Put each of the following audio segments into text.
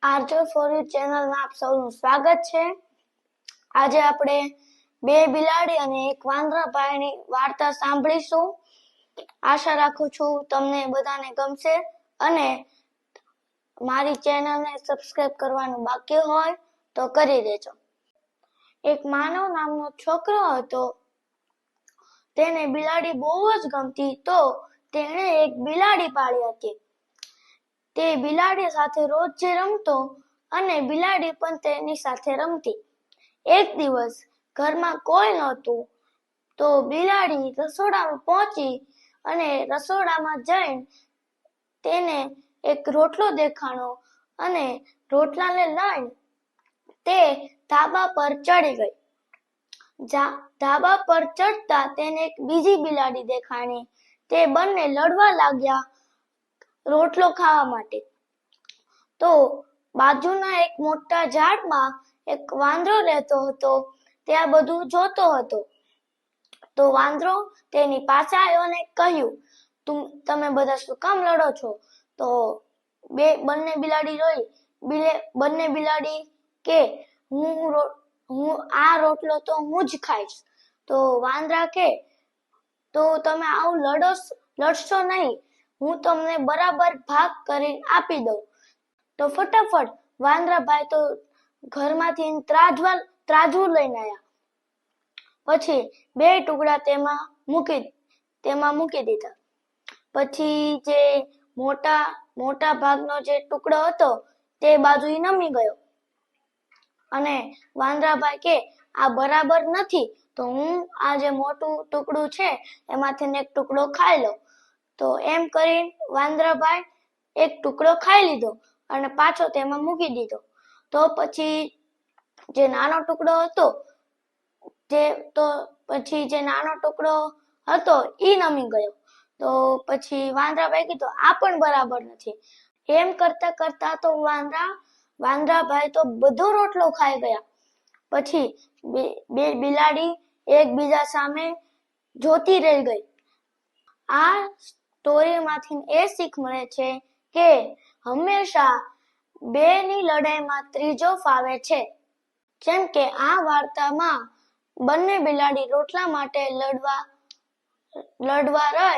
RJ for you ચેનલમાં આપ સૌનું સ્વાગત છે। આજે આપણે બે બિલાડી અને એક વાંદરાભાઈની વાર્તા સાંભળીશું। આશા રાખું છું તમને બધાને ગમશે અને મારી ચેનલને સબસ્ક્રાઇબ કરવાનું બાકી હોય તો કરી દેજો। એક માનવ નામનો છોકરો હતો। તેને બિલાડી બહુ જ ગમતી તો તેણે એક બિલાડી પાળી હતી। તે બિલાડી સાથે રોજ જે રમતો અને બિલાડી પણ તેની સાથે રમતી। એક દિવસ ઘરમાં કોઈ નહોતું તો બિલાડી રસોડામાં પહોંચી અને રસોડામાં જઈને તેને એક રોટલો દેખાણો અને રોટલાને લઈને તે ધાબા પર ચડી ગઈ। ધાબા પર ચડતા તેને એક બીજી બિલાડી દેખાણી। તે બંને લડવા લાગ્યા રોટલો ખાવા માટે। તો બાજુના એક મોટા ઝાડમાં એક વાંદરો રહેતો હતો। તે આ બધું જોતો હતો તો વાંદરો તેની પાસે આવ્યો અને કહ્યું, તમે બધા શું કામ લડો છો? તો બંને બિલાડી કે હું આ રોટલો તો હું જ ખાઈશ। તો વાંદરા કે તો તમે આવું લડશો નહીં, હું તમને બરાબર ભાગ કરીને આપી દઉં। તો ફટાફટ વાંદરાભાઈ તો ઘરમાંથી ત્રાજવું લઈને આવ્યા। પછી બે ટુકડા તેમાં મૂકી દીધા। પછી જે મોટા ભાગનો જે ટુકડો હતો તે બાજુ નમી ગયો અને વાંદરાભાઈ કે આ બરાબર નથી, તો હું આ જે મોટું ટુકડું છે એમાંથી એક ટુકડો ખાઈ લઉં। તો એમ કરીને વાંદરાભાઈ એક ટુકડો ખાઈ લીધો અને પાછો તેમાં મૂકી દીધો। તો પછી જે નાનો ટુકડો હતો ઈ નમી ગયો। તો પછી વાંદરાભાઈ કીધું આ પણ બરાબર નથી। એમ કરતા કરતા તો વાંદરાભાઈ તો બધો રોટલો ખાઈ ગયા। પછી બે બિલાડી એકબીજા સામે જોતી રહી ગઈ। આ સ્ટોરીમાંથી એ શીખ મળે છે કે હંમેશા બેની લડાઈમાં ત્રીજો ફાવે છે। જેમ કે આ વાર્તામાં બંને બિલાડી રોટલા માટે લડવા રહે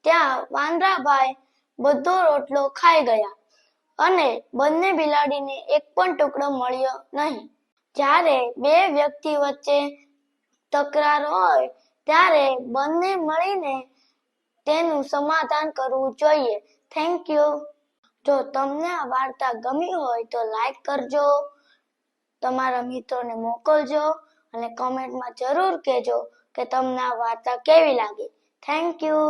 ત્યાં વાંદરાભાઈ બધો રોટલો ખાઈ ગયા અને બંને બિલાડીને એક પણ ટુકડો મળ્યો નહીં। જ્યારે બે વ્યક્તિ વચ્ચે તકરાર હોય ત્યારે બંને મળીને તેનું સમાધાન કરવું જોઈએ। Thank you. જો તમને આ વાર્તા ગમી હોય તો લાઈક કરજો, તમારા મિત્રોને મોકલજો અને કોમેન્ટમાં જરૂર કહેજો કે તમને આ વાર્તા કેવી લાગી। Thank you.